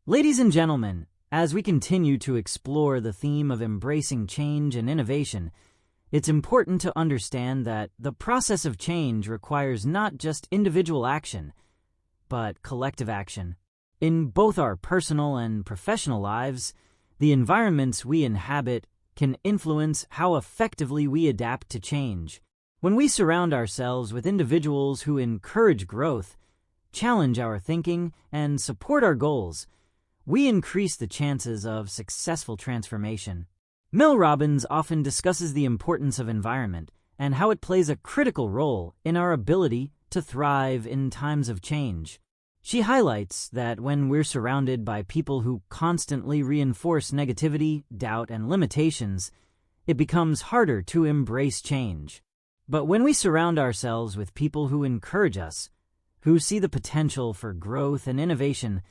Ladies and gentlemen, as we continue to explore the theme of embracing change and innovation, it's important to understand that the process of change requires not just individual action, but collective action. In both our personal and professional lives, the environments we inhabit can influence how effectively we adapt to change. When we surround ourselves with individuals who encourage growth, challenge our thinking, and support our goals, we increase the chances of successful transformation. Mel Robbins often discusses the importance of environment and how it plays a critical role in our ability to thrive in times of change. She highlights that when we're surrounded by people who constantly reinforce negativity, doubt, and limitations, it becomes harder to embrace change. But when we surround ourselves with people who encourage us, who see the potential for growth and innovation,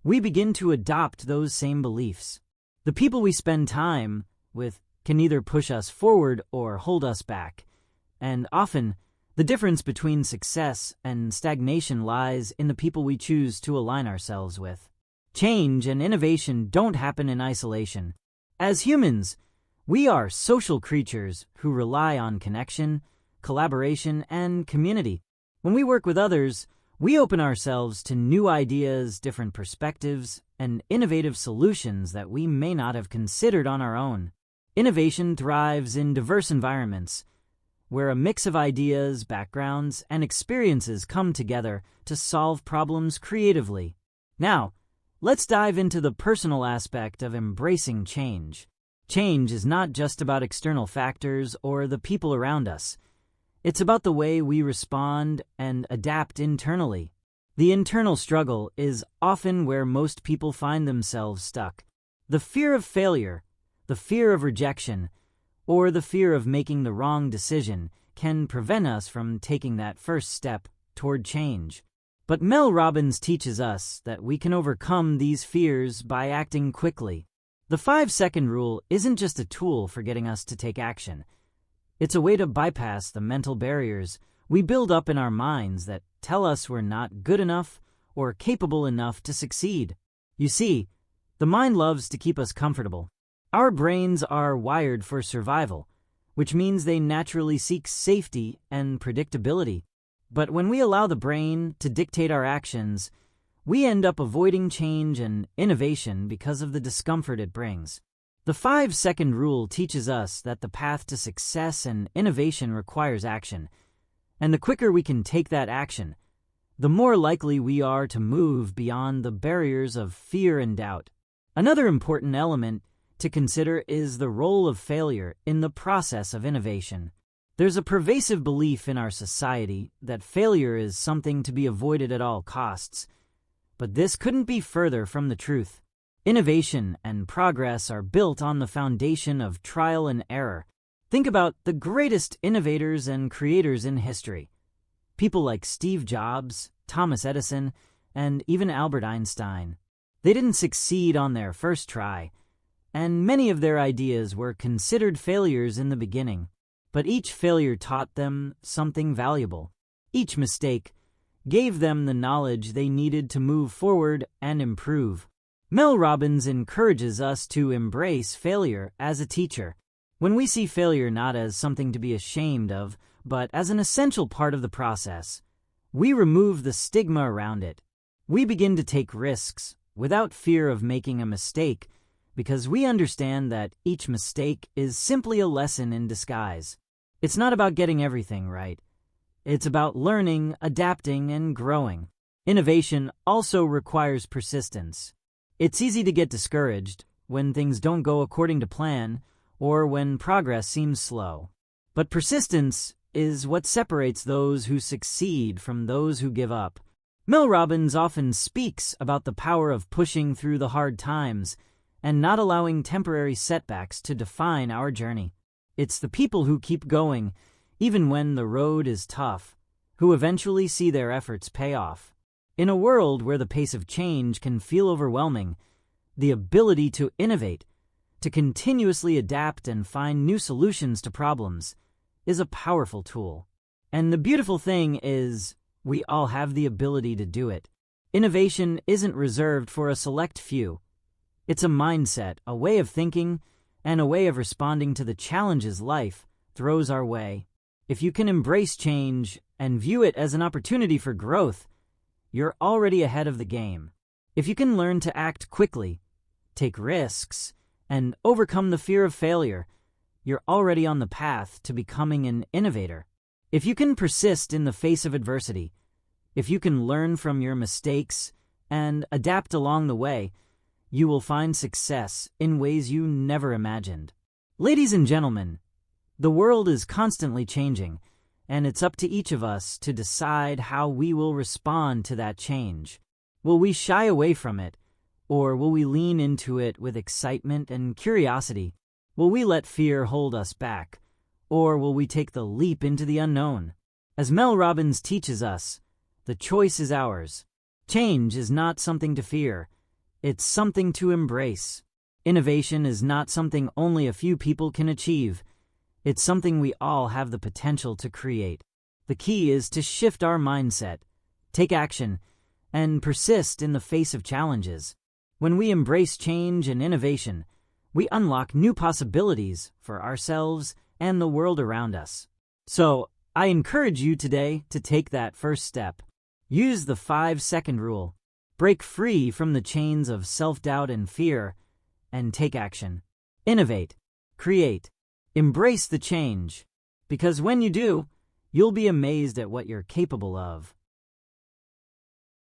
we begin to adopt those same beliefs. The people we spend time with can either push us forward or hold us back, and often the difference between success and stagnation lies in the people we choose to align ourselves with. Change and innovation don't happen in isolation. As humans, we are social creatures who rely on connection, collaboration, and community. When we work with others, we open ourselves to new ideas, different perspectives, and innovative solutions that we may not have considered on our own. Innovation thrives in diverse environments, where a mix of ideas, backgrounds, and experiences come together to solve problems creatively. Now, let's dive into the personal aspect of embracing change. Change is not just about external factors or the people around us. It's about the way we respond and adapt internally. The internal struggle is often where most people find themselves stuck. The fear of failure, the fear of rejection, or the fear of making the wrong decision can prevent us from taking that first step toward change. But Mel Robbins teaches us that we can overcome these fears by acting quickly. The 5-second rule isn't just a tool for getting us to take action. It's a way to bypass the mental barriers we build up in our minds that tell us we're not good enough or capable enough to succeed. You see, the mind loves to keep us comfortable. Our brains are wired for survival, which means they naturally seek safety and predictability. But when we allow the brain to dictate our actions, we end up avoiding change and innovation because of the discomfort it brings. The 5-second rule teaches us that the path to success and innovation requires action, and the quicker we can take that action, the more likely we are to move beyond the barriers of fear and doubt. Another important element to consider is the role of failure in the process of innovation. There's a pervasive belief in our society that failure is something to be avoided at all costs, but this couldn't be further from the truth. Innovation and progress are built on the foundation of trial and error. Think about the greatest innovators and creators in history. People like Steve Jobs, Thomas Edison, and even Albert Einstein. They didn't succeed on their first try, and many of their ideas were considered failures in the beginning. But each failure taught them something valuable. Each mistake gave them the knowledge they needed to move forward and improve. Mel Robbins encourages us to embrace failure as a teacher. When we see failure not as something to be ashamed of, but as an essential part of the process, we remove the stigma around it. We begin to take risks without fear of making a mistake, because we understand that each mistake is simply a lesson in disguise. It's not about getting everything right. It's about learning, adapting, and growing. Innovation also requires persistence. It's easy to get discouraged when things don't go according to plan or when progress seems slow. But persistence is what separates those who succeed from those who give up. Mel Robbins often speaks about the power of pushing through the hard times and not allowing temporary setbacks to define our journey. It's the people who keep going, even when the road is tough, who eventually see their efforts pay off. In a world where the pace of change can feel overwhelming, the ability to innovate, to continuously adapt and find new solutions to problems, is a powerful tool. And the beautiful thing is, we all have the ability to do it. Innovation isn't reserved for a select few. It's a mindset, a way of thinking, and a way of responding to the challenges life throws our way. If you can embrace change and view it as an opportunity for growth, you're already ahead of the game. If you can learn to act quickly, take risks, and overcome the fear of failure, you're already on the path to becoming an innovator. If you can persist in the face of adversity, if you can learn from your mistakes and adapt along the way, you will find success in ways you never imagined. Ladies and gentlemen, the world is constantly changing, and it's up to each of us to decide how we will respond to that change. Will we shy away from it, or will we lean into it with excitement and curiosity? Will we let fear hold us back, or will we take the leap into the unknown? As Mel Robbins teaches us, the choice is ours. Change is not something to fear. It's something to embrace. Innovation is not something only a few people can achieve. It's something we all have the potential to create. The key is to shift our mindset, take action, and persist in the face of challenges. When we embrace change and innovation, we unlock new possibilities for ourselves and the world around us. So, I encourage you today to take that first step. Use the 5-second rule. Break free from the chains of self-doubt and fear, and take action. Innovate. Create. Embrace the change. Because when you do, you'll be amazed at what you're capable of.